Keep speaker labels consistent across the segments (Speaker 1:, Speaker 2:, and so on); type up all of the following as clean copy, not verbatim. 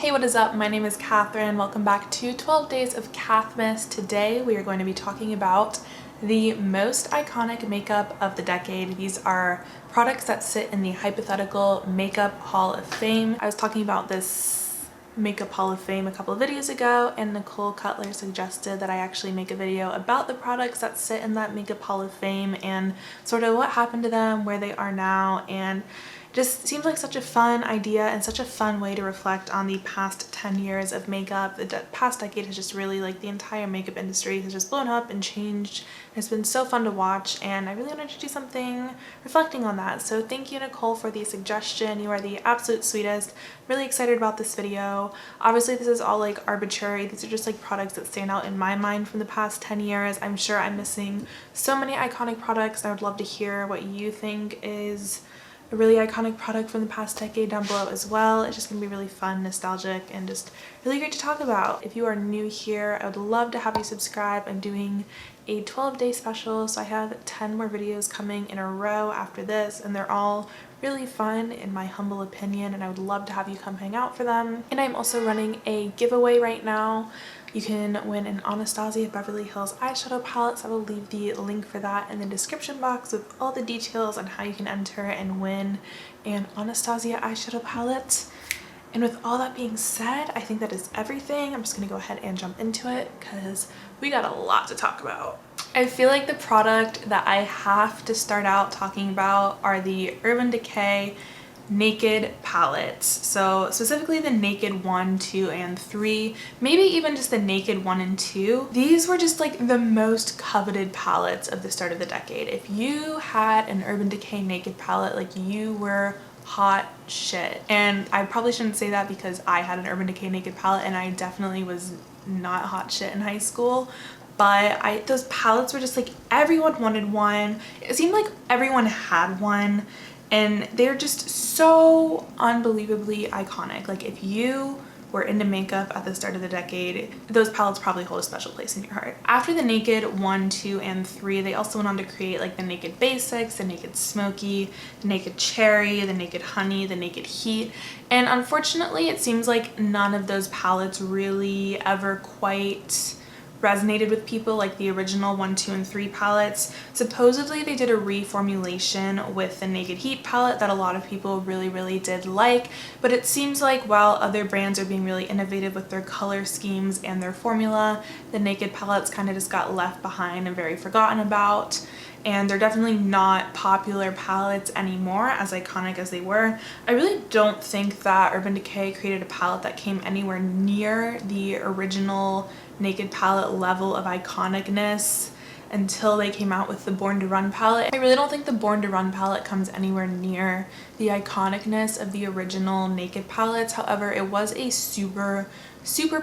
Speaker 1: Hey, what is up? My name is Catherine. Welcome back to 12 Days of Cathmas. Today we are going to be talking about the most iconic makeup of the decade. These are products that sit in the hypothetical makeup hall of fame. I was talking about this makeup hall of fame a couple of videos ago, and Nicole Cutler suggested that I actually make a video about the products that sit in that makeup hall of fame and sort of what happened to them, where they are now, and just seems like such a fun idea and such a fun way to reflect on the past 10 years of makeup. The past decade has just really, like, the entire makeup industry has just blown up and changed. It's been so fun to watch, and I really wanted to do something reflecting on that. So thank you, Nicole, for the suggestion. You are the absolute sweetest. Really excited about this video. Obviously this is all like arbitrary. These are just like products that stand out in my mind from the past 10 years. I'm sure I'm missing so many iconic products. I would love to hear what you think is a really iconic product from the past decade down below as well. It's just gonna be really fun, nostalgic, and just really great to talk about. If you are new here, I would love to have you subscribe. I'm doing a 12-day special, so I have 10 more videos coming in a row after this, and they're all really fun in my humble opinion, and I would love to have you come hang out for them. And I'm also running a giveaway right now. You can win an Anasazi Beverly Hills eyeshadow palette, so I will leave the link for that in the description box with all the details on how you can enter and win an Anastasia eyeshadow palette. And with all that being said, I think that is everything. I'm just gonna go ahead and jump into it because we got a lot to talk about. I feel like the product that I have to start out talking about are the Urban Decay Naked palettes. So specifically the Naked 1, 2, and 3, maybe even just the Naked 1 and 2. These were just like the most coveted palettes of the start of the decade. If you had an Urban Decay Naked palette, like, you were hot shit. And I probably shouldn't say that because I had an Urban Decay Naked palette and I definitely was not hot shit in high school. But those palettes were just like, everyone wanted one. It seemed like everyone had one. And they're just so unbelievably iconic. Like, if you were into makeup at the start of the decade, those palettes probably hold a special place in your heart. After the Naked 1, 2, and 3, they also went on to create like the Naked Basics, the Naked Smoky, the Naked Cherry, the Naked Honey, the Naked Heat. And unfortunately, it seems like none of those palettes really ever quite resonated with people like the original 1, 2, and 3 palettes. Supposedly they did a reformulation with the Naked Heat palette that a lot of people really did like, but it seems like while other brands are being really innovative with their color schemes and their formula, the Naked palettes kind of just got left behind and very forgotten about. And they're definitely not popular palettes anymore, as iconic as they were. I really don't think that Urban Decay created a palette that came anywhere near the original Naked palette level of iconicness until they came out with the Born to Run palette. I really don't think the Born to Run palette comes anywhere near the iconicness of the original Naked palettes. However, it was a super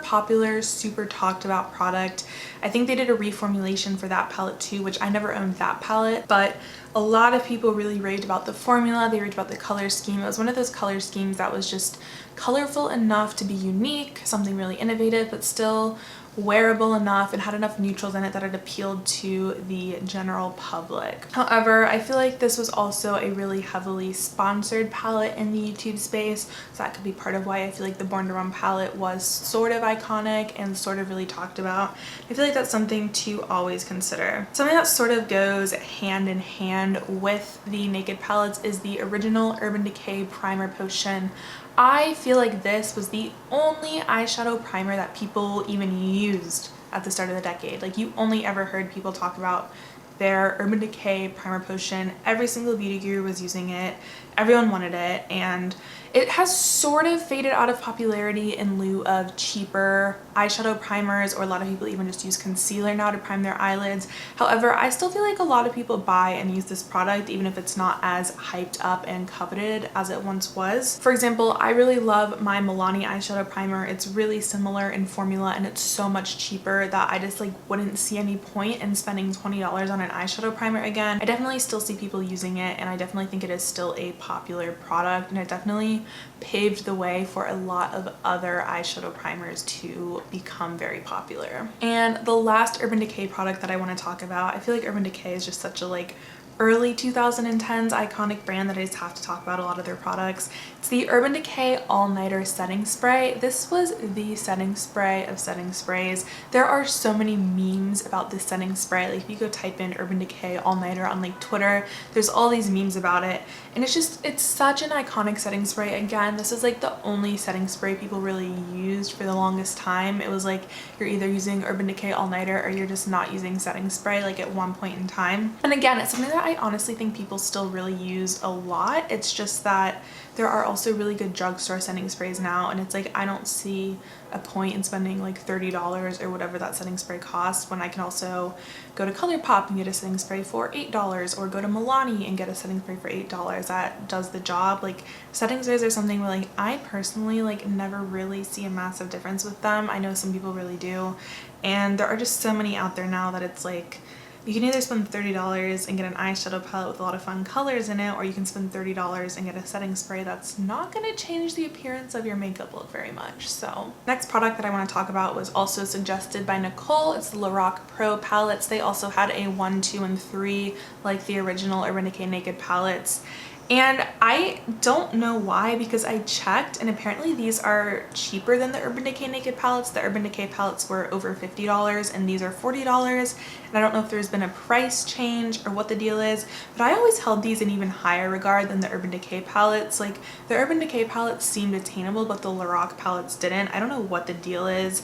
Speaker 1: popular, super talked about product. I think they did a reformulation for that palette too, which I never owned that palette, but a lot of people really raved about the formula. They raved about the color scheme. It was one of those color schemes that was just colorful enough to be unique, something really innovative, but still wearable enough and had enough neutrals in it that it appealed to the general public. However, I feel like this was also a really heavily sponsored palette in the YouTube space, so that could be part of why I feel like the Born to Run palette was sort of iconic and sort of really talked about. I feel like that's something to always consider. Something that sort of goes hand in hand with the Naked palettes is the original Urban Decay Primer Potion. I feel like this was the only eyeshadow primer that people even used at the start of the decade. Like, you only ever heard people talk about their Urban Decay Primer Potion. Every single beauty guru was using it. Everyone wanted it, and it has sort of faded out of popularity in lieu of cheaper eyeshadow primers, or a lot of people even just use concealer now to prime their eyelids. However, I still feel like a lot of people buy and use this product even if it's not as hyped up and coveted as it once was. For example, I really love my Milani eyeshadow primer. It's really similar in formula and it's so much cheaper that I just like wouldn't see any point in spending $20 on an eyeshadow primer again. I definitely still see people using it, and I definitely think it is still a popular product, and it definitely paved the way for a lot of other eyeshadow primers to become very popular. And the last Urban Decay product that I want to talk about, I feel like Urban Decay is just such a like early 2010s iconic brand that I just have to talk about a lot of their products. It's the Urban Decay All Nighter Setting Spray. This was the setting spray of setting sprays. There are so many memes about this setting spray. Like if you go type in Urban Decay All Nighter on like Twitter, there's all these memes about it. And it's such an iconic setting spray. Again, this is like the only setting spray people really used for the longest time. It was like you're either using Urban Decay All Nighter or you're just not using setting spray like at one point in time. And again, it's something that I honestly think people still really use a lot. It's just that there are also really good drugstore setting sprays now, and it's like I don't see a point in spending like $30 or whatever that setting spray costs when I can also go to ColourPop and get a setting spray for $8, or go to Milani and get a setting spray for $8 that does the job. Like setting sprays are something where like I personally like never really see a massive difference with them. I know some people really do, and there are just so many out there now that it's like you can either spend $30 and get an eyeshadow palette with a lot of fun colors in it, or you can spend $30 and get a setting spray that's not going to change the appearance of your makeup look very much. So next product that I want to talk about was also suggested by Nicole. It's the LaRocca Pro palettes. They also had a 1, 2, and 3 like the original Urban Decay Naked palettes. And I don't know why, because I checked and apparently these are cheaper than the Urban Decay Naked palettes. The Urban Decay palettes were over $50 and these are $40. And I don't know if there's been a price change or what the deal is, but I always held these in even higher regard than the Urban Decay palettes. Like the Urban Decay palettes seemed attainable, but the LaRocca palettes didn't. I don't know what the deal is.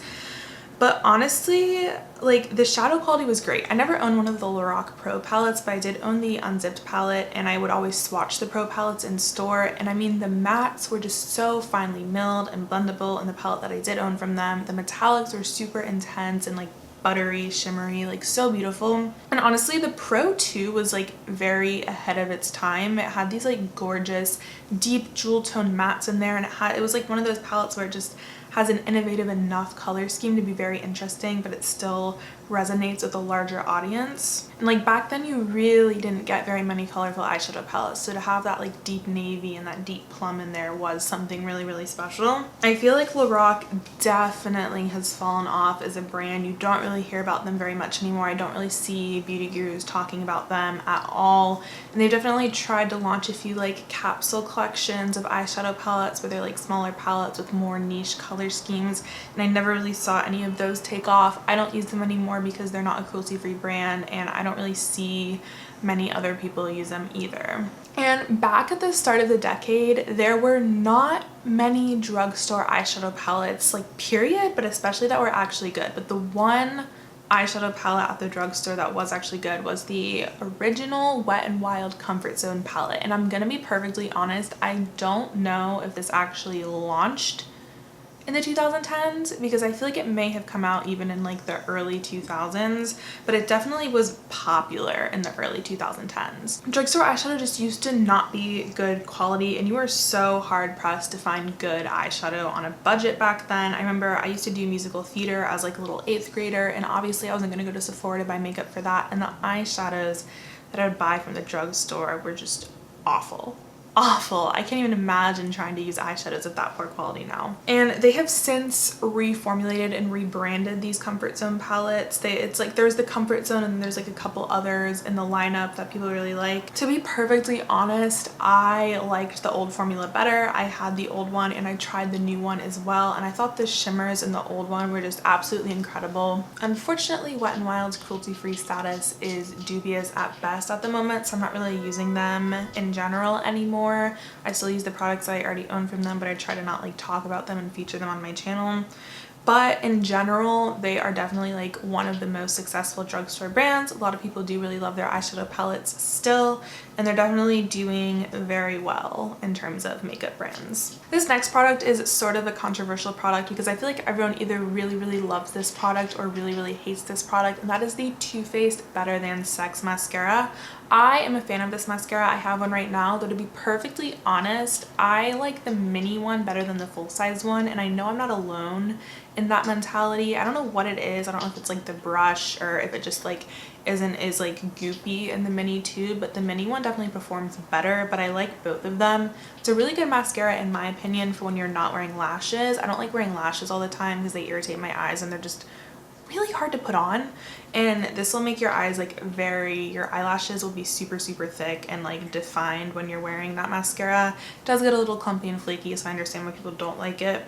Speaker 1: But honestly, like the shadow quality was great. I never owned one of the LaRocca Pro palettes, but I did own the unzipped palette, and I would always swatch the Pro palettes in store. And I mean, the mattes were just so finely milled and blendable in the palette that I did own from them. The metallics were super intense and like buttery, shimmery, like so beautiful. And honestly, the Pro 2 was like very ahead of its time. It had these like gorgeous deep jewel tone mattes in there, and it was like one of those palettes where it just has an innovative enough color scheme to be very interesting, but it still resonates with a larger audience. And like back then you really didn't get very many colorful eyeshadow palettes, so to have that like deep navy and that deep plum in there was something really, really special. I feel like LaRocca definitely has fallen off as a brand. You don't really hear about them very much anymore. I don't really see beauty gurus talking about them at all, and they've definitely tried to launch a few like capsule collections of eyeshadow palettes where they're like smaller palettes with more niche color schemes, and I never really saw any of those take off. I don't use them anymore because they're not a cruelty-free brand, and I don't really see many other people use them either. And back at the start of the decade, there were not many drugstore eyeshadow palettes, like period, but especially that were actually good. But the one eyeshadow palette at the drugstore that was actually good was the original Wet n Wild Comfort Zone palette. And I'm gonna be perfectly honest, I don't know if this actually launched in the 2010s, because I feel like it may have come out even in like the early 2000s, but it definitely was popular in the early 2010s. Drugstore eyeshadow just used to not be good quality, and you were so hard pressed to find good eyeshadow on a budget back then. I remember I used to do musical theater as like a little 8th grader, and obviously I wasn't gonna go to Sephora to buy makeup for that, and the eyeshadows that I would buy from the drugstore were just awful. Awful. I can't even imagine trying to use eyeshadows of that poor quality now. And they have since reformulated and rebranded these Comfort Zone palettes. It's like there's the Comfort Zone and there's like a couple others in the lineup that people really like. To be perfectly honest, I liked the old formula better. I had the old one and I tried the new one as well, and I thought the shimmers in the old one were just absolutely incredible. Unfortunately, Wet n Wild's cruelty-free status is dubious at best at the moment, so I'm not really using them in general anymore. I still use the products I already own from them, but I try to not like talk about them and feature them on my channel. But in general, they are definitely like one of the most successful drugstore brands. A lot of people do really love their eyeshadow palettes still, and they're definitely doing very well in terms of makeup brands. This next product is sort of a controversial product because I feel like everyone either really, really loves this product or really, really hates this product, and that is the Too Faced Better Than Sex mascara. I am a fan of this mascara. I have one right now, though to be perfectly honest, I like the mini one better than the full-size one, and I know I'm not alone in that mentality. I don't know what it is. I don't know if it's like the brush or if it just like isn't as like goopy in the mini tube, but the mini one definitely performs better, but I like both of them. It's a really good mascara in my opinion for when you're not wearing lashes. I don't like wearing lashes all the time because they irritate my eyes and they're just really hard to put on, and this will make your eyes like your eyelashes will be super thick and like defined when you're wearing that mascara. It does get a little clumpy and flaky, so I understand why people don't like it.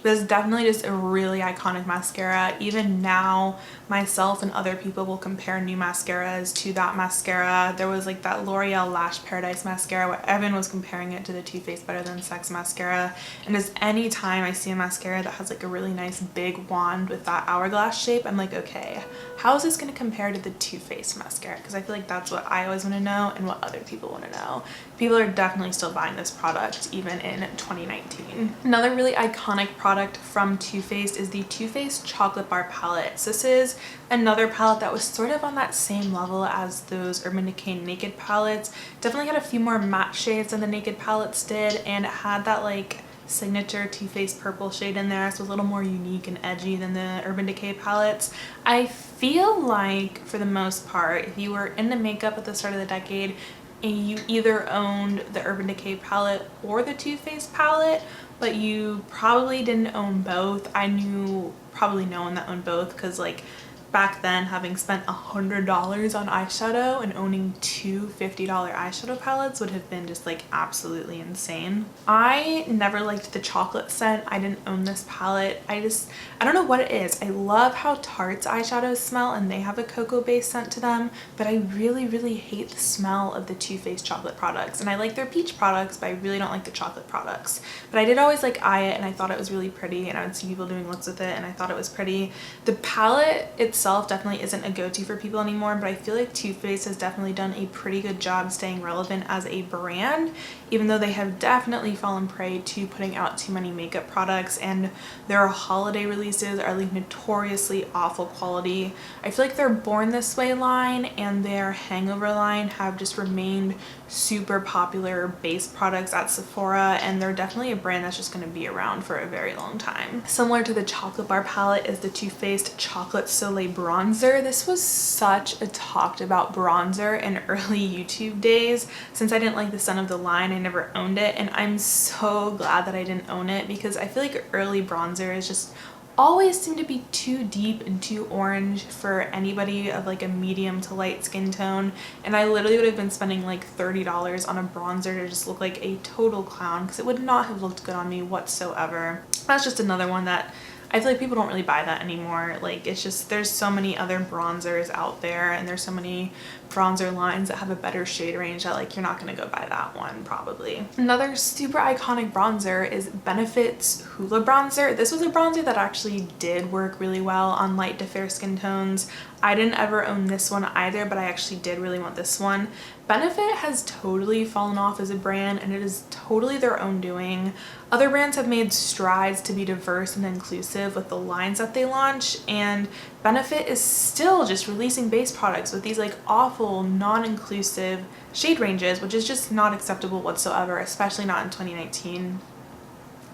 Speaker 1: This is definitely just a really iconic mascara. Even now, myself and other people will compare new mascaras to that mascara. There was like that L'Oreal Lash Paradise mascara where everyone was comparing it to the Too Faced Better Than Sex mascara. And just any time I see a mascara that has like a really nice big wand with that hourglass shape, I'm like, okay, how is this going to compare to the Too Faced mascara? Because I feel like that's what I always want to know and what other people want to know. People are definitely still buying this product even in 2019. Another really iconic product from Too Faced is the Too Faced Chocolate Bar Palette. So this is another palette that was sort of on that same level as those Urban Decay Naked palettes. Definitely had a few more matte shades than the Naked palettes did, and it had that like signature Too Faced purple shade in there, so a little more unique and edgy than the Urban Decay palettes. I feel like for the most part, if you were into makeup at the start of the decade and you either owned the Urban Decay palette or the Too Faced palette, but you probably didn't own both. I knew probably no one that owned both, because like back then, having spent $100 on eyeshadow and owning two $50 eyeshadow palettes would have been just like absolutely insane. I never liked the chocolate scent. I didn't own this palette. I don't know what it is. I love how Tarte's eyeshadows smell and they have a cocoa based scent to them, but I really hate the smell of the Too Faced chocolate products. And I like their peach products, but I really don't like the chocolate products. But I did always like eye it, and I thought it was really pretty, and I would see people doing looks with it and I thought it was pretty. The palette itself definitely isn't a go-to for people anymore, but I feel like Too Faced has definitely done a pretty good job staying relevant as a brand, even though they have definitely fallen prey to putting out too many makeup products, and their holiday releases are like notoriously awful quality. I feel like their Born This Way line and their Hangover line have just remained super popular base products at Sephora, and they're definitely a brand that's just going to be around for a very long time. Similar to the chocolate bar palette is the Too Faced Chocolate Soleil bronzer. This was such a talked about bronzer in early YouTube days. Since I didn't like the scent of the line, I never owned it, and I'm so glad that I didn't own it, because I feel like early bronzers just always seem to be too deep and too orange for anybody of like a medium to light skin tone, and I literally would have been spending like $30 on a bronzer to just look like a total clown, because it would not have looked good on me whatsoever. That's just another one that I feel like people don't really buy that anymore. Like, it's just, there's so many other bronzers out there, and there's so many bronzer lines that have a better shade range that like you're not gonna go buy that one probably. Another super iconic bronzer is Benefit's Hoola bronzer. This was a bronzer that actually did work really well on light to fair skin tones. I didn't ever own this one either, but I actually did really want this one. Benefit has totally fallen off as a brand, and it is totally their own doing. Other brands have made strides to be diverse and inclusive with the lines that they launch, and Benefit is still just releasing base products with these like awful non-inclusive shade ranges, which is just not acceptable whatsoever, especially not in 2019.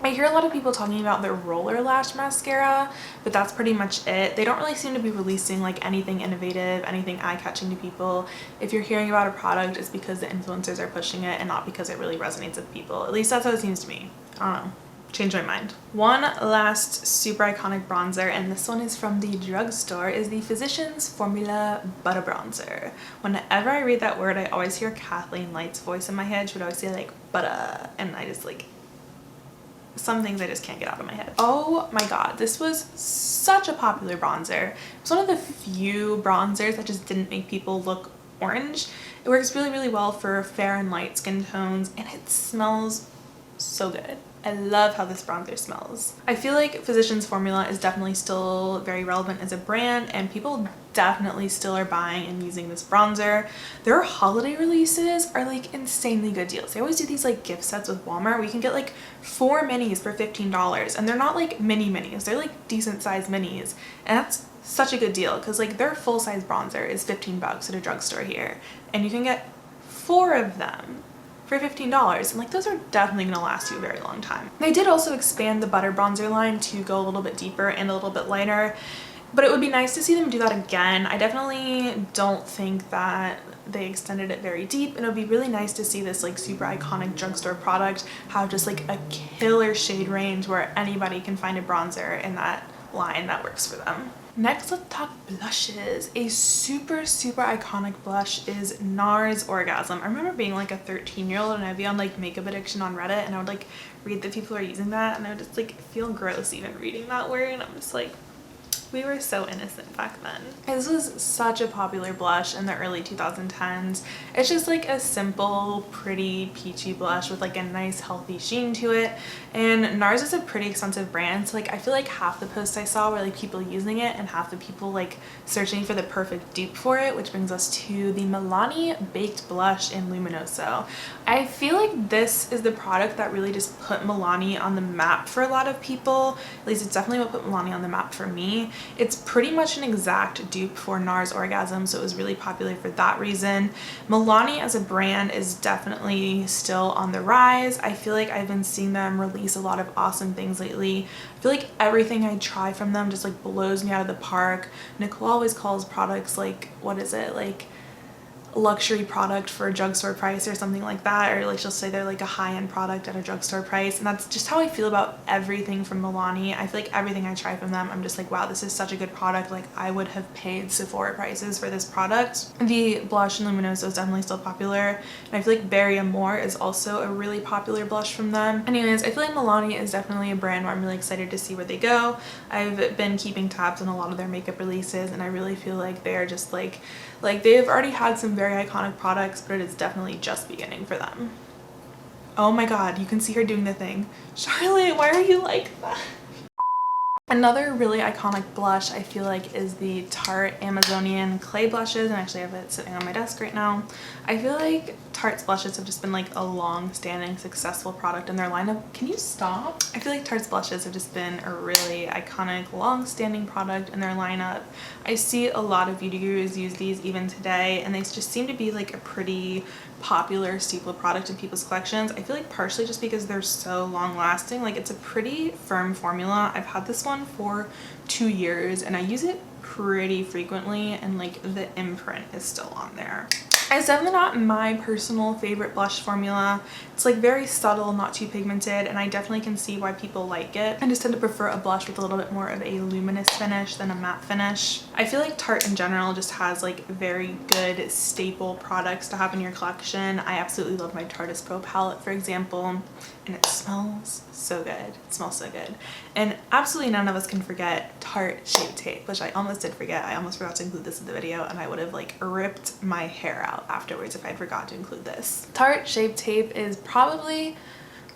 Speaker 1: I hear a lot of people talking about their roller lash mascara, but that's pretty much it. They don't really seem to be releasing like anything innovative, anything eye-catching to people. If you're hearing about a product, it's because the influencers are pushing it and not because it really resonates with people. At least that's how it seems to me. I don't know. Change my mind. One last super iconic bronzer, and this one is from the drugstore, is the Physicians Formula Butter Bronzer. Whenever I read that word, I always hear Kathleen Light's voice in my head. She would always say like butter, and I just like, some things I just can't get out of my head. Oh my god, this was such a popular bronzer. It's one of the few bronzers that just didn't make people look orange. It works really well for fair and light skin tones, and it smells so good. I love how this bronzer smells. I feel like Physicians Formula is definitely still very relevant as a brand, and people definitely still are buying and using this bronzer. Their holiday releases are like insanely good deals. They always do these like gift sets with Walmart. We can get like 4 minis for $15, and they're not like mini minis. They're like decent sized minis, and that's such a good deal, because like their full size bronzer is $15 at a drugstore here, and you can get 4 of them for $15, and like those are definitely gonna last you a very long time. They did also expand the butter bronzer line to go a little bit deeper and a little bit lighter, but it would be nice to see them do that again. I definitely don't think that they extended it very deep, and it would be really nice to see this like super iconic drugstore product have just like a killer shade range where anybody can find a bronzer in that line that works for them. Next, let's talk blushes. A super iconic blush is NARS Orgasm. I remember being like a 13-year-old and I'd be on like makeup addiction on Reddit and I would like read that people are using that and I would just like feel gross even reading that word, and I'm just like, we were so innocent back then. This was such a popular blush in the early 2010s. It's just like a simple, pretty, peachy blush with like a nice healthy sheen to it. And NARS is a pretty expensive brand, so like I feel like half the posts I saw were like people using it and half the people like searching for the perfect dupe for it, which brings us to the Milani Baked Blush in Luminoso. I feel like this is the product that really just put Milani on the map for a lot of people. At least it's definitely what put Milani on the map for me. It's pretty much an exact dupe for NARS Orgasm, so it was really popular for that reason. Milani as a brand is definitely still on the rise. I feel like I've been seeing them release a lot of awesome things lately. I feel like everything I try from them just like blows me out of the park. Nicole always calls products like, what is it, like luxury product for a drugstore price or something like that, or like she'll say they're like a high-end product at a drugstore price, and that's just how I feel about everything from Milani. I feel like everything I try from them, I'm just like, wow, this is such a good product. Like I would have paid Sephora prices for this product. The blush in Luminoso is definitely still popular, and I feel like Berry Amore is also a really popular blush from them. Anyways, I feel like Milani is definitely a brand where I'm really excited to see where they go. I've been keeping tabs on a lot of their makeup releases, and I really feel like they're just like they've already had some very iconic products, but it's definitely just beginning for them. Oh my god, you can see her doing the thing. Charlotte, why are you like that? Another really iconic blush I feel like is the Tarte Amazonian Clay blushes, and I actually have it sitting on my desk right now. I feel like Tarte's blushes have just been like a long-standing successful product in their lineup. Can you stop? I feel like Tarte's blushes have just been a really iconic long-standing product in their lineup. I see a lot of beauty gurus use these even today, and they just seem to be like a pretty popular staple product in people's collections. I feel like partially just because they're so long lasting. Like it's a pretty firm formula. I've had this one for 2 years and I use it pretty frequently, and like the imprint is still on there. It's definitely not my personal favorite blush formula. It's like very subtle, not too pigmented, and I definitely can see why people like it. I just tend to prefer a blush with a little bit more of a luminous finish than a matte finish. I feel like Tarte in general just has like very good staple products to have in your collection. I absolutely love my Tarte Pro palette, for example, and it smells so good. It smells so good. And absolutely none of us can forget Tarte Shape Tape, which I almost did forget. I almost forgot to include this in the video, and I would have like ripped my hair out afterwards if I forgot to include this. Tarte Shape Tape is probably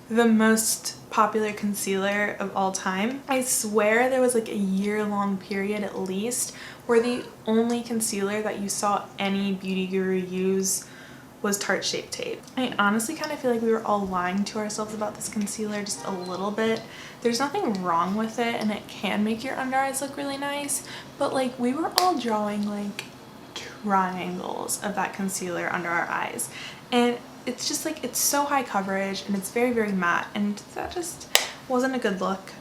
Speaker 1: the most popular concealer of all time. I swear there was like a year-long period at least where the only concealer that you saw any beauty guru use was Tarte Shape Tape. I honestly kind of feel like we were all lying to ourselves about this concealer just a little bit. There's nothing wrong with it and it can make your under eyes look really nice, but like we were all drawing like triangles of that concealer under our eyes, and it's just like it's so high coverage and it's very matte, and that just wasn't a good look.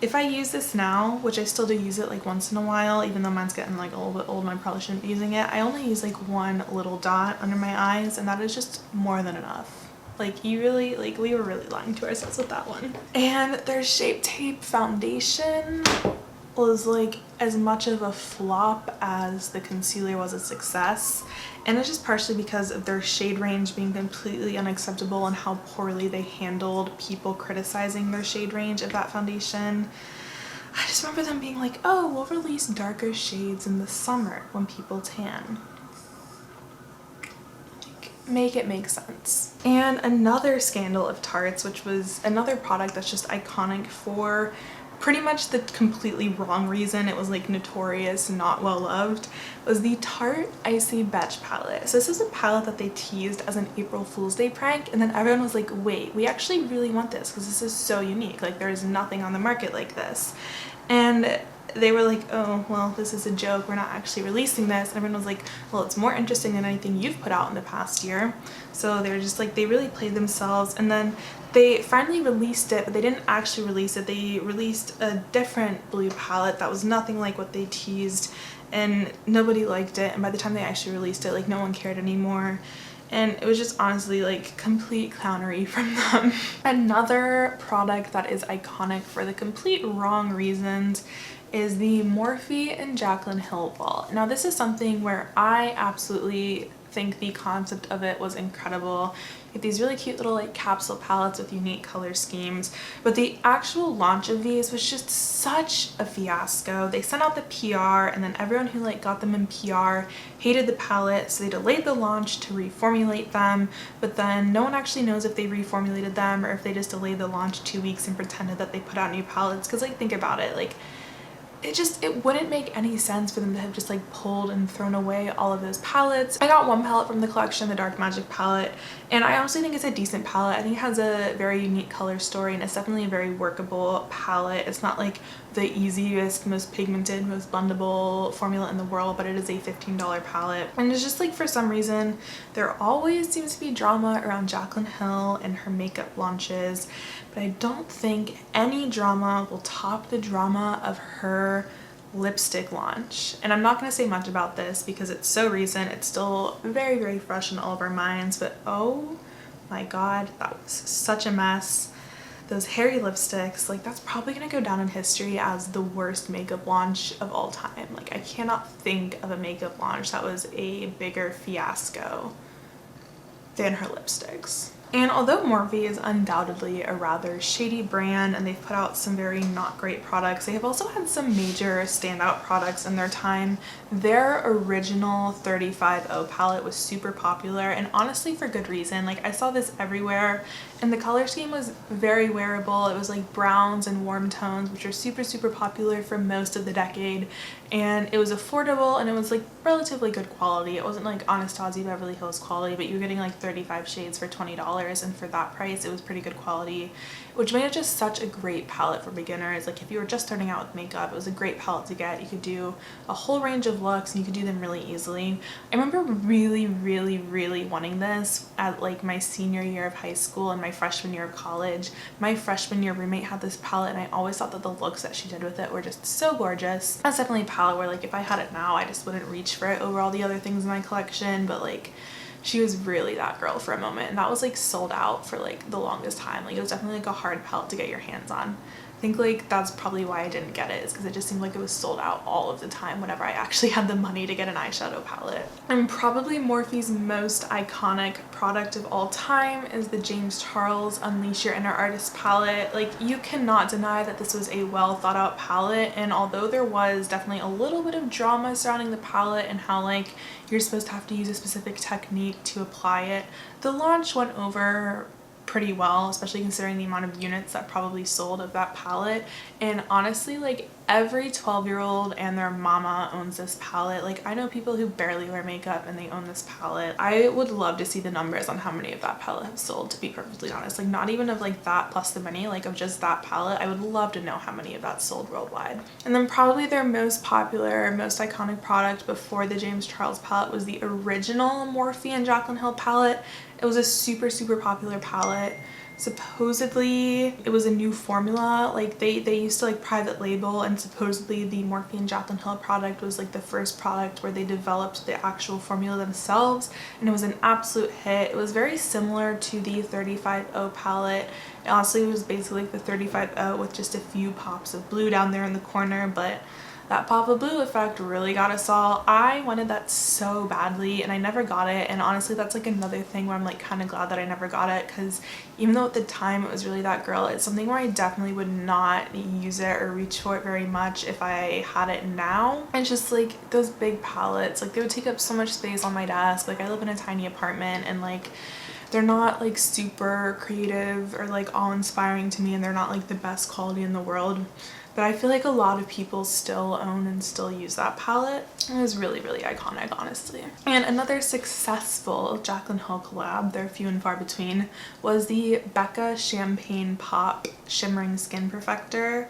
Speaker 1: If I use this now, which I still do use it like once in a while, even though mine's getting like a little bit old and I probably shouldn't be using it, I only use like one little dot under my eyes, and that is just more than enough. Like you really, like we were really lying to ourselves with that one. And their Shape Tape foundation was like as much of a flop as the concealer was a success, and it's just partially because of their shade range being completely unacceptable and how poorly they handled people criticizing their shade range of that foundation. I just remember them being like, oh, we'll release darker shades in the summer when people tan. Like, make it make sense. And another scandal of Tarte's, which was another product that's just iconic for pretty much the completely wrong reason, it was like notorious, not well loved, was the Tarte Icy Palette. So this is a palette that they teased as an April Fool's Day prank, and then everyone was like, wait, we actually really want this because this is so unique, like there is nothing on the market like this. And they were like, oh, well, this is a joke, we're not actually releasing this. And everyone was like, well, it's more interesting than anything you've put out in the past year. So they were just like, they really played themselves. And then they finally released it, but they didn't actually release it. They released a different blue palette that was nothing like what they teased, and nobody liked it. And by the time they actually released it, like no one cared anymore. and it was just honestly like complete clownery from them. Another product that is iconic for the complete wrong reasons is the Morphe and Jaclyn Hill Vault. Now this is something where I absolutely think the concept of it was incredible. You get these really cute little like capsule palettes with unique color schemes, but the actual launch of these was just such a fiasco. They sent out the PR, and then everyone who like got them in PR hated the palette, so they delayed the launch to reformulate them, but then no one actually knows if they reformulated them or if they just delayed the launch 2 weeks and pretended that they put out new palettes. Because like, think about it, like it wouldn't make any sense for them to have just like pulled and thrown away all of those palettes. I got one palette from the collection, the Dark Magic palette, and I honestly think it's a decent palette. I think it has a very unique color story, and it's definitely a very workable palette. It's not like the easiest, most pigmented, most blendable formula in the world, but it is a $15 palette. And it's just like, for some reason, there always seems to be drama around Jaclyn Hill and her makeup launches, but I don't think any drama will top the drama of her lipstick launch. And I'm not going to say much about this because it's so recent. It's still very, very fresh in all of our minds, but oh my god, that was such a mess. Those hairy lipsticks, like, that's probably gonna go down in history as the worst makeup launch of all time. Like, I cannot think of a makeup launch that was a bigger fiasco than her lipsticks. And although Morphe is undoubtedly a rather shady brand and they've put out some very not great products, they have also had some major standout products in their time. Their original 35O palette was super popular, and honestly for good reason. Like, I saw this everywhere, and the color scheme was very wearable. It was like browns and warm tones, which are super, super popular for most of the decade. And it was affordable, and it was like relatively good quality. It wasn't like Anasazi Beverly Hills quality, but you were getting like 35 shades for $20, and for that price it was pretty good quality, which made it just such a great palette for beginners. Like, if you were just starting out with makeup, it was a great palette to get. You could do a whole range of looks, and you could do them really easily. I remember really, really, really wanting this at like my senior year of high school and my freshman year of college. My freshman year roommate had this palette, and I always thought that the looks that she did with it were just so gorgeous. That's definitely a palette where like if I had it now, I just wouldn't reach for it over all the other things in my collection, but like she was really that girl for a moment, and that was like sold out for like the longest time. Like, it was definitely like a hard palette to get your hands on. I think like that's probably why I didn't get it, is because it just seemed like it was sold out all of the time whenever I actually had the money to get an eyeshadow palette. And probably Morphe's most iconic product of all time is the James Charles Unleash Your Inner Artist palette. Like, you cannot deny that this was a well thought out palette, and although there was definitely a little bit of drama surrounding the palette and how like you're supposed to have to use a specific technique to apply it, the launch went over pretty well, especially considering the amount of units that probably sold of that palette. And honestly, like, every 12-year-old and their mama owns this palette. Like, I know people who barely wear makeup and they own this palette. I would love to see the numbers on how many of that palette have sold, to be perfectly honest. Like, not even of like that plus the money, like of just that palette. I would love to know how many of that sold worldwide. And then probably their most popular, most iconic product before the James Charles palette was the original Morphe and Jaclyn Hill palette. It was a super, super popular palette. Supposedly it was a new formula. Like, they used to like private label, and supposedly the Morphe and Jaclyn Hill product was like the first product where they developed the actual formula themselves, and it was an absolute hit. It was very similar to the 35O palette. It honestly was basically like the 35O with just a few pops of blue down there in the corner, but that pop of blue effect really got us all. I wanted that so badly, and I never got it. And honestly, that's like another thing where I'm like kind of glad that I never got it, because even though at the time it was really that girl, it's something where I definitely would not use it or reach for it very much if I had it now. And just like those big palettes, like they would take up so much space on my desk. Like, I live in a tiny apartment, and like they're not like super creative or like awe-inspiring to me, and they're not like the best quality in the world. But I feel like a lot of people still own and still use that palette. It was really, really iconic, honestly. And another successful Jaclyn Hill collab, they're few and far between, was the Becca Champagne Pop Shimmering Skin Perfector.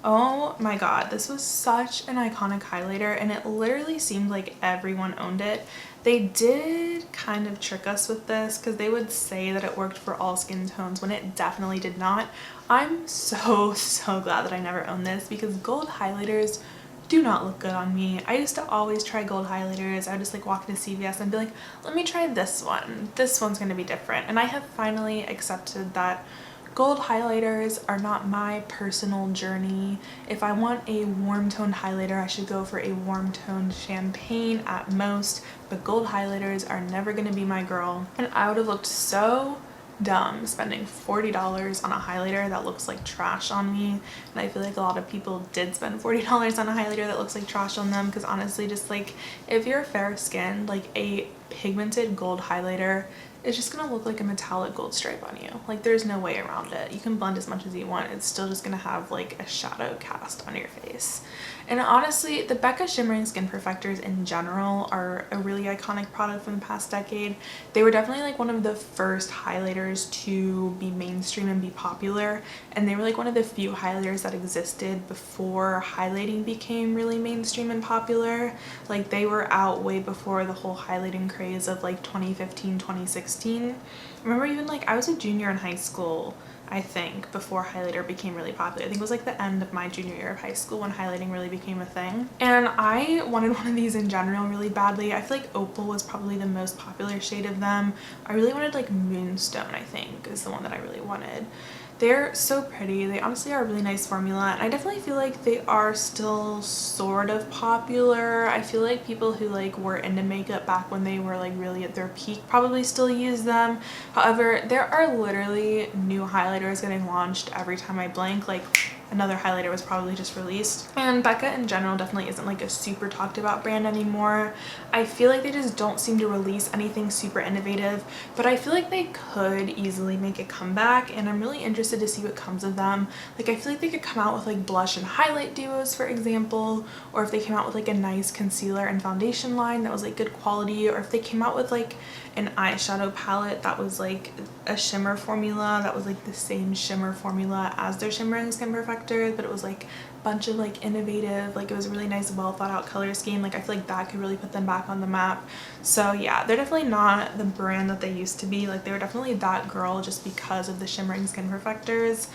Speaker 1: Oh my god, this was such an iconic highlighter, and it literally seemed like everyone owned it. They did kind of trick us with this because they would say that it worked for all skin tones when it definitely did not. I'm so glad that I never owned this, because gold highlighters do not look good on me. I used to always try gold highlighters. I would just like walk into CVS and be like, let me try this one. This one's gonna be different. And I have finally accepted that gold highlighters are not my personal journey. If I want a warm toned highlighter, I should go for a warm toned champagne at most, but gold highlighters are never gonna be my girl. And I would have looked so dumb spending $40 on a highlighter that looks like trash on me, and I feel like a lot of people did spend $40 on a highlighter that looks like trash on them, because honestly, just like if you're fair skinned, like a pigmented gold highlighter is just gonna look like a metallic gold stripe on you. Like there's no way around it. You can blend as much as you want, it's still just gonna have like a shadow cast on your face. And honestly, the Becca Shimmering Skin Perfectors in general are a really iconic product from the past decade. They were definitely like one of the first highlighters to be mainstream and be popular, and they were like one of the few highlighters that existed before highlighting became really mainstream and popular. Like they were out way before the whole highlighting craze of like 2015, 2016. I remember even like I was a junior in high school, I think, before highlighter became really popular. I think it was like the end of my junior year of high school when highlighting really became a thing. And I wanted one of these in general really badly. I feel like Opal was probably the most popular shade of them. I really wanted like Moonstone, I think, is the one that I really wanted. They're so pretty. They honestly are a really nice formula, and I definitely feel like they are still sort of popular. I feel like people who like were into makeup back when they were like really at their peak probably still use them. However, there are literally new highlighters getting launched every time I blink. Like another highlighter was probably just released, and Becca in general definitely isn't like a super talked about brand anymore. I feel like they just don't seem to release anything super innovative, but I feel like they could easily make a comeback, and I'm really interested to see what comes of them. Like I feel like they could come out with like blush and highlight duos, for example, or if they came out with like a nice concealer and foundation line that was like good quality, or if they came out with like an eyeshadow palette that was like a shimmer formula that was like the same shimmer formula as their Shimmering Skin Perfectors, but it was like a bunch of like innovative, like it was a really nice well thought out color scheme. Like I feel like that could really put them back on the map. So yeah, they're definitely not the brand that they used to be. Like they were definitely that girl just because of the Shimmering Skin Perfectors.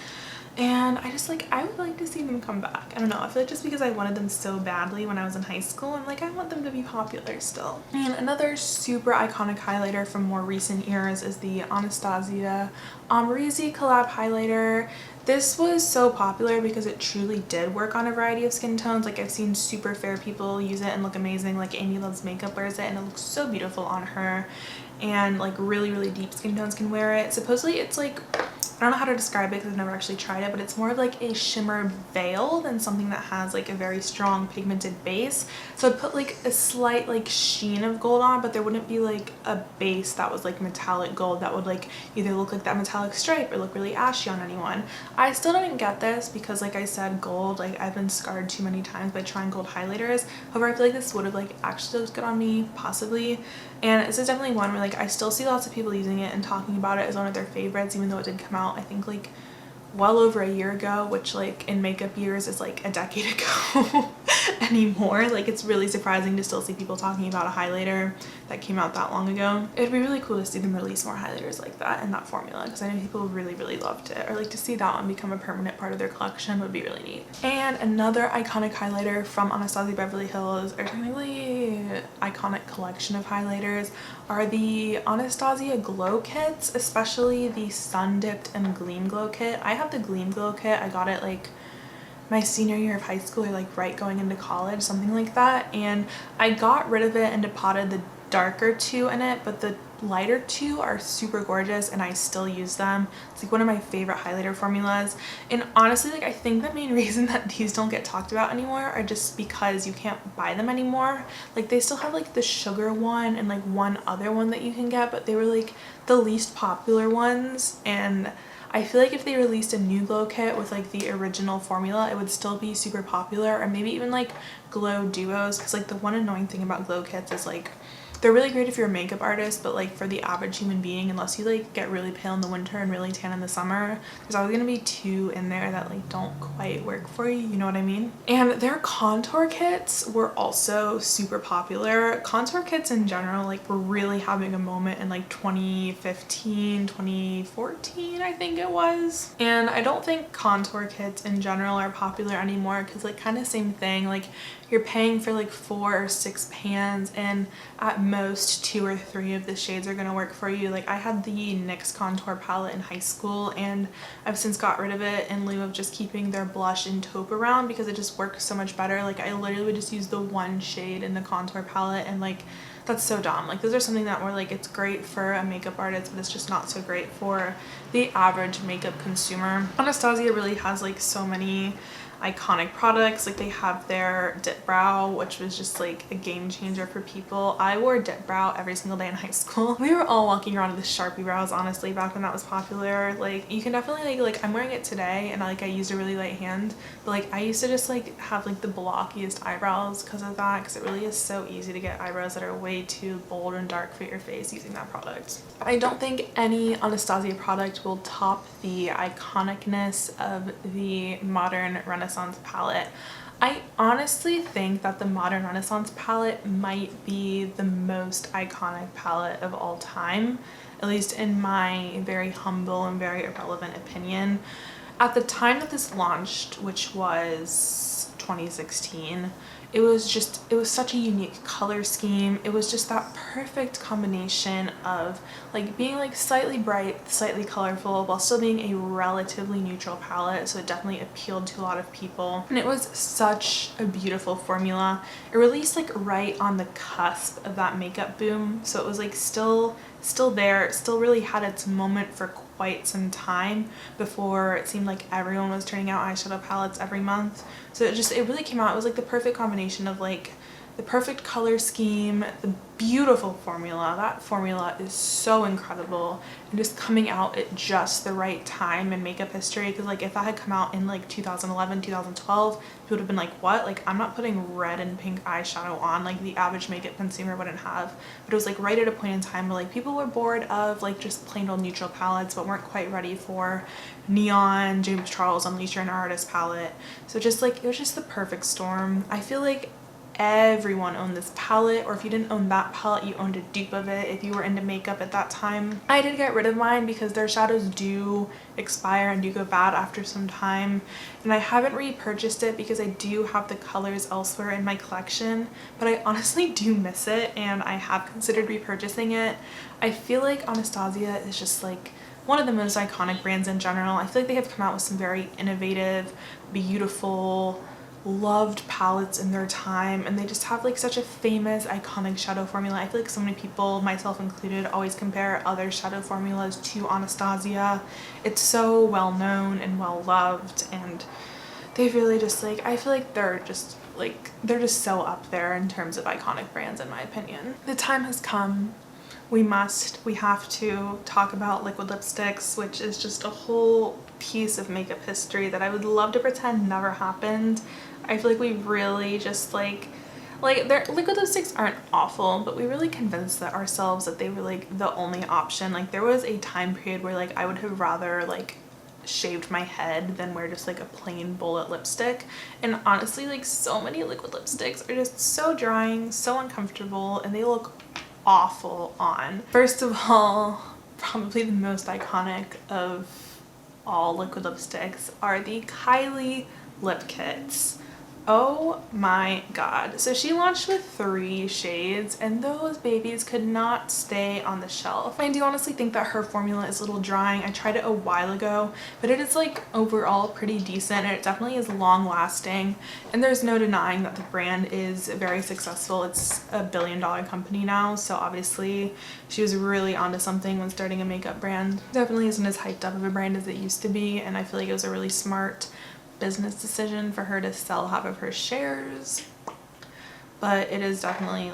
Speaker 1: And I just like, I would like to see them come back. I don't know, I feel like just because I wanted them so badly when I was in high school, I'm like, I want them to be popular still. And another super iconic highlighter from more recent years is the Anastasia Musica Collab highlighter. This was so popular because it truly did work on a variety of skin tones. Like I've seen super fair people use it and look amazing. Like Amy Loves Makeup wears it and it looks so beautiful on her, and like really deep skin tones can wear it. Supposedly it's like, I don't know how to describe it because I've never actually tried it, but it's more of like a shimmer veil than something that has like a very strong pigmented base. So I'd put like a slight like sheen of gold on, but there wouldn't be like a base that was like metallic gold that would like either look like that metallic stripe or look really ashy on anyone. I still don't get this because like I said, gold, like I've been scarred too many times by trying gold highlighters. However, I feel like this would have like actually looked good on me, possibly. And this is definitely one where like I still see lots of people using it and talking about it as one of their favorites, even though it did come out I think like well over a year ago, which like in makeup years is like a decade ago anymore. Like it's really surprising to still see people talking about a highlighter that came out that long ago. It'd be really cool to see them release more highlighters like that in that formula, because I know people really loved it, or like to see that one become a permanent part of their collection would be really neat. And another iconic highlighter from Anasazi Beverly Hills, or technically iconic collection of highlighters, are the Anastasia Glow Kits, especially the Sun Dipped and Gleam Glow Kit. I have the Gleam Glow Kit. I got it like my senior year of high school, or like right going into college, something like that, and I got rid of it and depotted the darker two in it, but the lighter two are super gorgeous and I still use them. It's like one of my favorite highlighter formulas, and honestly like I think the main reason that these don't get talked about anymore are just because you can't buy them anymore. Like they still have like the sugar one and like one other one that you can get, but they were like the least popular ones, and I feel like if they released a new glow kit with like the original formula, it would still be super popular, or maybe even like glow duos, because like the one annoying thing about glow kits is like They're really great if you're a makeup artist, but like for the average human being, unless you like get really pale in the winter and really tan in the summer, there's always gonna be two in there that like don't quite work for you, you know what I mean? And their contour kits were also super popular. Contour kits in general like were really having a moment in like 2015, 2014 I think it was. And I don't think contour kits in general are popular anymore because like kind of same thing, like you're paying for like 4 or 6 pans and at most 2 or 3 of the shades are gonna work for you. Like I had the NYX contour palette in high school and I've since got rid of it in lieu of just keeping their blush and taupe around because it just works so much better. Like I literally would just use the one shade in the contour palette, and like that's so dumb. Like those are something that were like, it's great for a makeup artist, but it's just not so great for the average makeup consumer. Anastasia really has like so many iconic products. Like they have their dip brow, which was just like a game changer for people. I wore dip brow every single day in high school. We were all walking around with the Sharpie brows, honestly, back when that was popular. Like you can definitely like I'm wearing it today and like I used a really light hand, but like I used to just like have like the blockiest eyebrows because of that, because it really is so easy to get eyebrows that are way too bold and dark for your face using that product. I don't think any Anastasia product will top the iconicness of the Modern Renaissance palette. I honestly think that the Modern Renaissance palette might be the most iconic palette of all time, at least in my very humble and very irrelevant opinion. At the time that this launched, which was 2016, it was such a unique color scheme. It was just that perfect combination of like being like slightly bright, slightly colorful, while still being a relatively neutral palette. So it definitely appealed to a lot of people. And it was such a beautiful formula. It released like right on the cusp of that makeup boom. So it was like still there, it still really had its moment for quite some time before it seemed like everyone was turning out eyeshadow palettes every month. So it really came out, it was like the perfect combination of like the perfect color scheme, the beautiful formula. That formula is so incredible and just coming out at just the right time in makeup history, because like if that had come out in like 2011, 2012, people would have been like, what? Like I'm not putting red and pink eyeshadow on, like the average makeup consumer wouldn't have. But it was like right at a point in time where like people were bored of like just plain old neutral palettes but weren't quite ready for neon, James Charles Unleash Your Inner Artist palette. So just like it was just the perfect storm. I feel like everyone owned this palette, or if you didn't own that palette, you owned a dupe of it if you were into makeup at that time. I did get rid of mine because their shadows do expire and do go bad after some time, and I haven't repurchased it because I do have the colors elsewhere in my collection, but I honestly do miss it and I have considered repurchasing it. I feel like Anastasia is just like one of the most iconic brands in general. I feel like they have come out with some very innovative, beautiful, loved palettes in their time, and they just have like such a famous iconic shadow formula. I feel like so many people, myself included, always compare other shadow formulas to Anastasia. It's so well known and well loved, and they really just like, I feel like they're just so up there in terms of iconic brands in my opinion. The time has come. We have to talk about liquid lipsticks, which is just a whole piece of makeup history that I would love to pretend never happened. I feel like we really just like their liquid lipsticks aren't awful, but we really convinced ourselves that they were like the only option. Like there was a time period where like I would have rather like shaved my head than wear just like a plain bullet lipstick. And honestly, like so many liquid lipsticks are just so drying, so uncomfortable, and they look awful on. First of all, probably the most iconic of all liquid lipsticks are the Kylie lip kits. Oh my god. So she launched with 3 shades and those babies could not stay on the shelf. I do honestly think that her formula is a little drying. I tried it a while ago, but it is like overall pretty decent and it definitely is long lasting, and there's no denying that the brand is very successful. It's a billion-dollar company now, so obviously she was really onto something when starting a makeup brand. Definitely isn't as hyped up of a brand as it used to be, and I feel like it was a really smart business decision for her to sell half of her shares. But it is definitely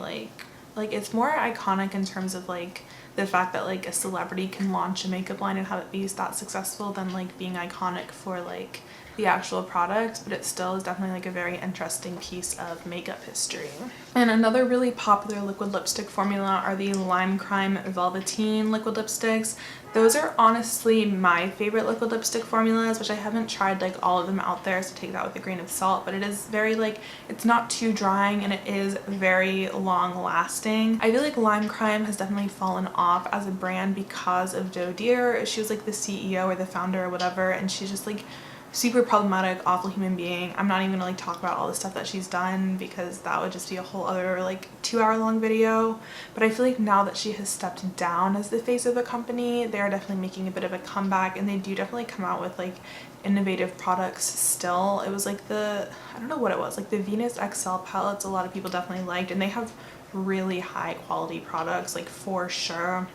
Speaker 1: like it's more iconic in terms of like the fact that like a celebrity can launch a makeup line and have it be that successful than like being iconic for like the actual product, but it still is definitely like a very interesting piece of makeup history. And another really popular liquid lipstick formula are the Lime Crime Velveteen liquid lipsticks. Those are honestly my favorite liquid lipstick formulas, which I haven't tried like all of them out there, so take that with a grain of salt, but it is very like, it's not too drying and it is very long lasting. I feel like Lime Crime has definitely fallen off as a brand because of Doe Deer. She was like the CEO or the founder or whatever, and she's just like super problematic, awful human being. I'm not even gonna like talk about all the stuff that she's done because that would just be a whole other like 2-hour-long video. But I feel like now that she has stepped down as the face of the company, they're definitely making a bit of a comeback, and they do definitely come out with like innovative products still. It was like the, I don't know what it was, like the Venus XL palettes a lot of people definitely liked, and they have really high quality products, like for sure.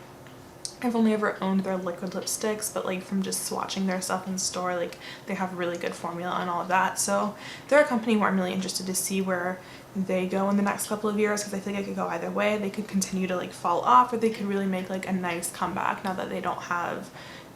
Speaker 1: I've only ever owned their liquid lipsticks, but like from just swatching their stuff in store, like they have really good formula and all of that. So they're a company where I'm really interested to see where they go in the next couple of years, because I think it could go either way. They could continue to like fall off, or they could really make like a nice comeback now that they don't have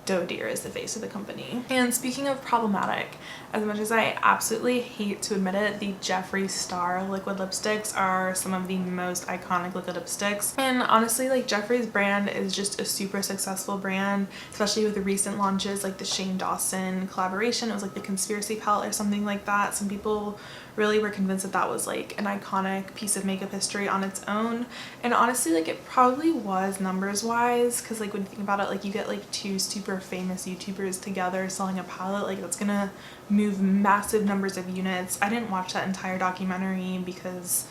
Speaker 1: Doe Deer is the face of the company. And speaking of problematic, as much as I absolutely hate to admit it, the Jeffree Star liquid lipsticks are some of the most iconic liquid lipsticks. And honestly, like Jeffree's brand is just a super successful brand, especially with the recent launches like the Shane Dawson collaboration. It was like the Conspiracy palette or something like that. Some people really were convinced that that was like an iconic piece of makeup history on its own, and honestly like it probably was numbers wise, because like when you think about it, like you get like 2 super famous YouTubers together selling a palette, like that's gonna move massive numbers of units. I didn't watch that entire documentary because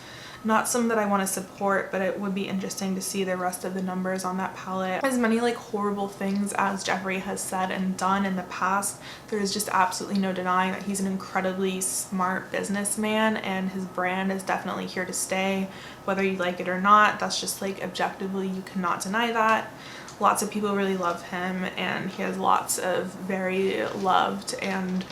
Speaker 1: not some that I want to support, but it would be interesting to see the rest of the numbers on that palette. As many like horrible things as Jeffree has said and done in the past, there is just absolutely no denying that he's an incredibly smart businessman, and his brand is definitely here to stay, whether you like it or not. That's just like objectively, you cannot deny that. Lots of people really love him, and he has lots of very loved and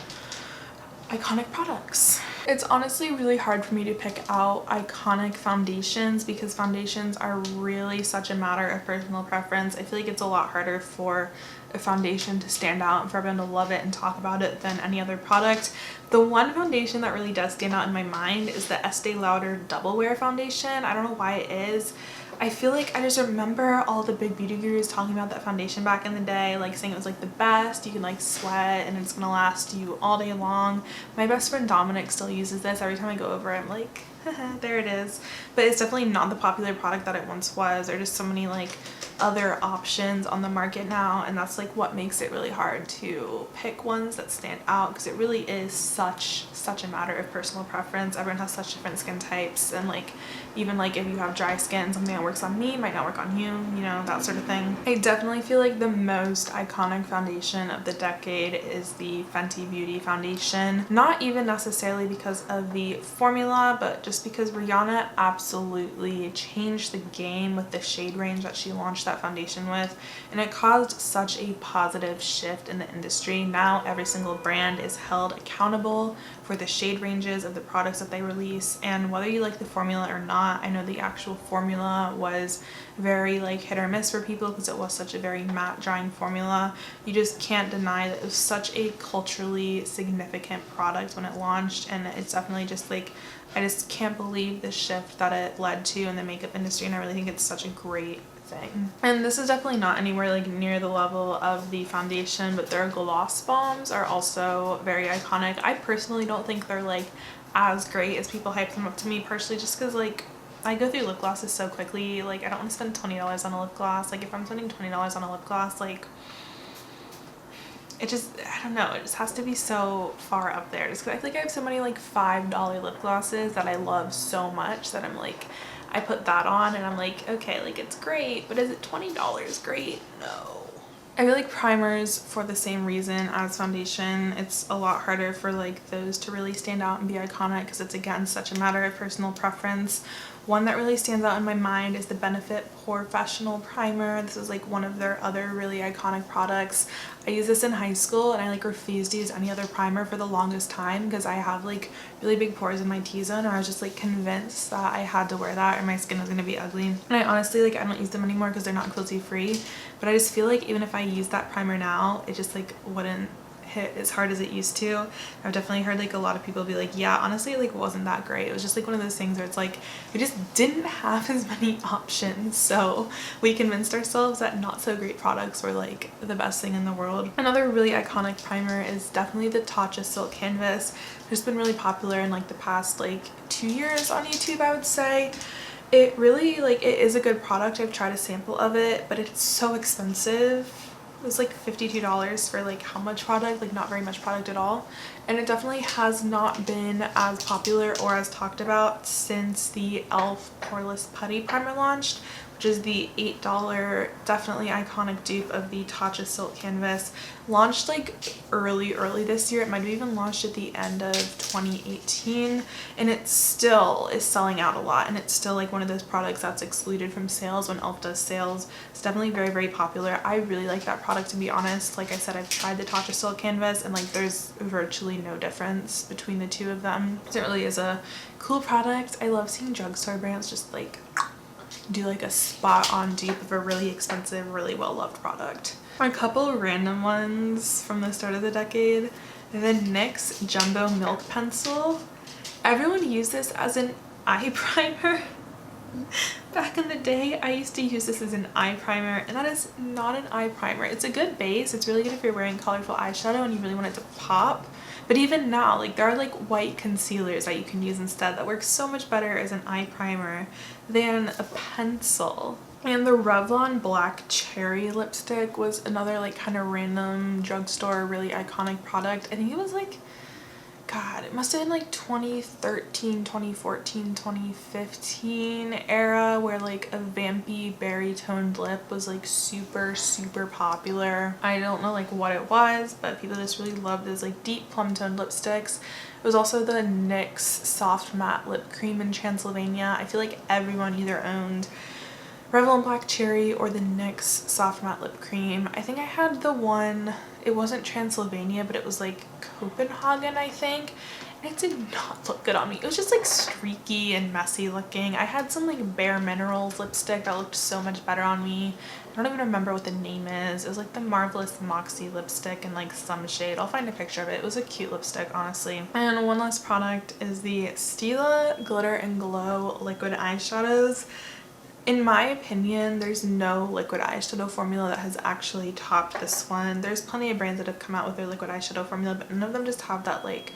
Speaker 1: iconic products. It's honestly really hard for me to pick out iconic foundations, because foundations are really such a matter of personal preference. I feel like it's a lot harder for a foundation to stand out and for everyone to love it and talk about it than any other product. The one foundation that really does stand out in my mind is the Estee Lauder Double Wear foundation. I don't know why it is. I feel like I just remember all the big beauty gurus talking about that foundation back in the day, like saying it was like the best, you can like sweat and it's gonna last you all day long. My best friend Dominic still uses this. Every time I go over, I'm like, haha, there it is. But it's definitely not the popular product that it once was. There are just so many like other options on the market now, and that's like what makes it really hard to pick ones that stand out, because it really is such a matter of personal preference. Everyone has such different skin types, and like even like if you have dry skin, something that works on me might not work on you, you know, that sort of thing. I definitely feel like the most iconic foundation of the decade is the Fenty Beauty foundation. Not even necessarily because of the formula, but just because Rihanna absolutely changed the game with the shade range that she launched that foundation with, and it caused such a positive shift in the industry. Now every single brand is held accountable for the shade ranges of the products that they release, and whether you like the formula or not, I know the actual formula was very like hit or miss for people because it was such a very matte drying formula. You just can't deny that it was such a culturally significant product when it launched, and it's definitely just like, I just can't believe the shift that it led to in the makeup industry, and I really think it's such a great thing. And this is definitely not anywhere like near the level of the foundation, but their gloss bombs are also very iconic. I personally don't think they're like as great as people hype them up to me, partially just because like I go through lip glosses so quickly. Like I don't want to spend $20 on a lip gloss. Like if I'm spending $20 on a lip gloss, like it just, I don't know, it just has to be so far up there, just because I feel like I have so many like $5 lip glosses that I love so much that I'm like, I put that on and I'm like, okay, like it's great, but is it $20 great? No. I feel like primers, for the same reason as foundation, it's a lot harder for like those to really stand out and be iconic, because it's again such a matter of personal preference. One that really stands out in my mind is the Benefit Professional Primer. This is like one of their other really iconic products. I used this in high school, and I like refused to use any other primer for the longest time because I have like really big pores in my T-zone, and I was just like convinced that I had to wear that or my skin was going to be ugly. And I honestly like, I don't use them anymore because they're not cruelty free, but I just feel like even if I use that primer now, it just like wouldn't hit as hard as it used to. I've definitely heard like a lot of people be like, yeah, honestly it like wasn't that great. It was just like one of those things where it's like we just didn't have as many options, so we convinced ourselves that not so great products were like the best thing in the world. Another really iconic primer is definitely the Tatcha Silk Canvas. It's been really popular in like the past like 2 years on YouTube, I would say. It really like, it is a good product. I've tried a sample of it, but it's so expensive. It was like $52 for like how much product? Like not very much product at all. And it definitely has not been as popular or as talked about since the e.l.f. Poreless Putty Primer launched, which is the $8 definitely iconic dupe of the Tatcha Silk Canvas. Launched like early this year. It might have even launched at the end of 2018, and it still is selling out a lot, and it's still like one of those products that's excluded from sales when e.l.f. does sales. It's definitely very popular. I really like that product, to be honest. Like I said, I've tried the Tatcha Silk Canvas and like there's virtually no difference between the two of them. So it really is a cool product. I love seeing drugstore brands just like do like a spot on dupe of a really expensive, really well loved product. A couple random ones from the start of the decade. The NYX Jumbo Milk Pencil. Everyone used this as an eye primer. Back in the day, I used to use this as an eye primer, and that is not an eye primer. It's a good base. It's really good if you're wearing colorful eyeshadow and you really want it to pop. But even now, like there are like white concealers that you can use instead that work so much better as an eye primer than a pencil. And the Revlon Black Cherry lipstick was another like kind of random drugstore really iconic product. I think it was like, God, it must have been like 2013, 2014, 2015 era where like a vampy berry toned lip was like super popular. I don't know like what it was, but people just really loved those like deep plum toned lipsticks. It was also the NYX Soft Matte Lip Cream in Transylvania. I feel like everyone either owned Revlon Black Cherry or the NYX Soft Matte Lip Cream. I think I had the one, it wasn't Transylvania, but it was like Copenhagen, I think. And it did not look good on me. It was just like streaky and messy looking. I had some like Bare Minerals lipstick that looked so much better on me. I don't even remember what the name is. It was like the Marvelous Moxie lipstick in like some shade. I'll find a picture of it. It was a cute lipstick, honestly. And one last product is the Stila Glitter and Glow Liquid Eyeshadows. In my opinion, there's no liquid eyeshadow formula that has actually topped this one. There's plenty of brands that have come out with their liquid eyeshadow formula, but none of them just have that like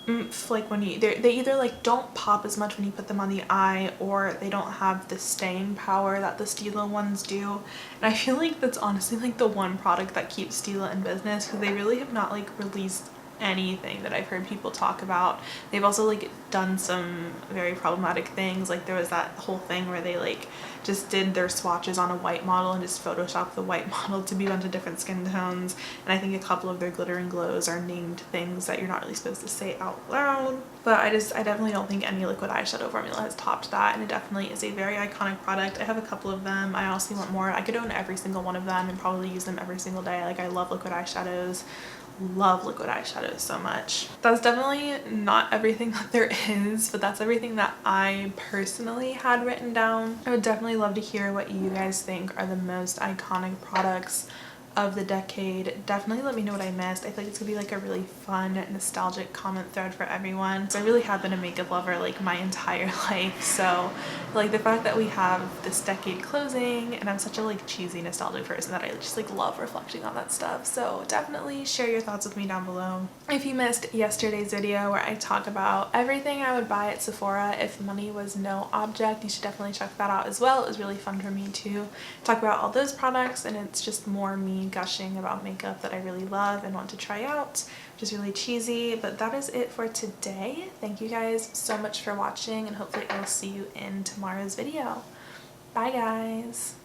Speaker 1: oomph. Like when you, they either like don't pop as much when you put them on the eye, or they don't have the staying power that the Stila ones do. And I feel like that's honestly like the one product that keeps Stila in business, because they really have not like released anything that I've heard people talk about. They've also like done some very problematic things. Like there was that whole thing where they like just did their swatches on a white model and just photoshopped the white model to be a bunch of different skin tones. And I think a couple of their glitter and glows are named things that you're not really supposed to say out loud. But I definitely don't think any liquid eyeshadow formula has topped that, and it definitely is a very iconic product. I have a couple of them. I honestly want more. I could own every single one of them and probably use them every single day. Like I love liquid eyeshadows. Love liquid eyeshadows so much. That's definitely not everything that there is, but that's everything that I personally had written down. I would definitely love to hear what you guys think are the most iconic products of the decade. Definitely let me know what I missed. I feel like it's gonna be like a really fun, nostalgic comment thread for everyone. So I really have been a makeup lover like my entire life, so like the fact that we have this decade closing, and I'm such a like cheesy nostalgic person that I just like love reflecting on that stuff. So definitely share your thoughts with me down below. If you missed yesterday's video where I talk about everything I would buy at Sephora if money was no object, you should definitely check that out as well. It was really fun for me to talk about all those products, and it's just more me gushing about makeup that I really love and want to try out, which is really cheesy. But that is it for today. Thank you guys so much for watching, and hopefully I will see you in tomorrow's video. Bye guys.